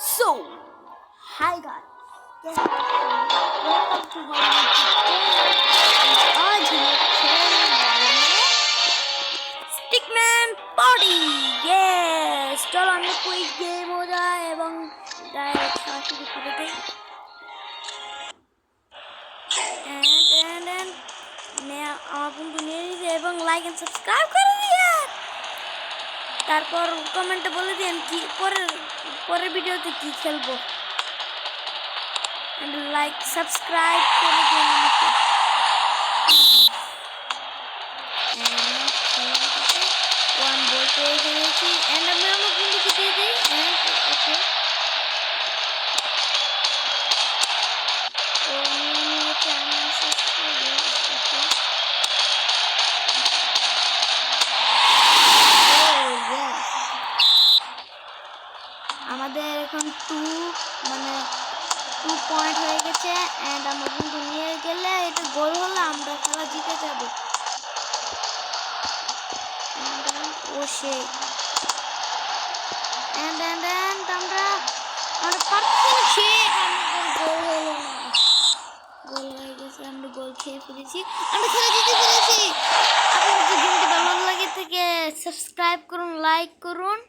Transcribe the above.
So, hi guys, welcome to my आज हम खेलने वाले हैं स्टिकमैन पार्टी। यस, चलो हम लोग कोई गेम हो जाए এবং ডাইরেক্ট খেলা শুরু করে দেই। এন্ড আমার বন্ধু নিয়ে নিয়েছে এবং লাইক এন্ড সাবস্ক্রাইব করে দিন। তারপর কমেন্টে বলে দিন কি পরের ভিডিওতে কি খেলবো। এন্ড লাইক সাবস্ক্রাইব করে দিন আমাকে। ওয়ান বল পেয়ে গেছি এন্ড আমি আমার বন্ধুকে দিয়ে দিই। এন্ড ওকে, তো আমি শেষ করে দিই। আমাদের এখন 2 পয়েন্ট হয়ে গেছে এন্ড আমরা বন্ধু নিয়ে গেলে এটা গোল হলে আমরা খেলা জিতে যাব। ও সে এন্ড আমরা পারছি আমাদের গোল হলো না। গোল হয়ে গেছে, আমরা গোল খেয়ে ফেলেছি, আমরা খেলা জিতে ফেলেছি। আপনাদের যদি গেমটি ভালো লাগে থাকে সাবস্ক্রাইব করুন, লাইক করুন।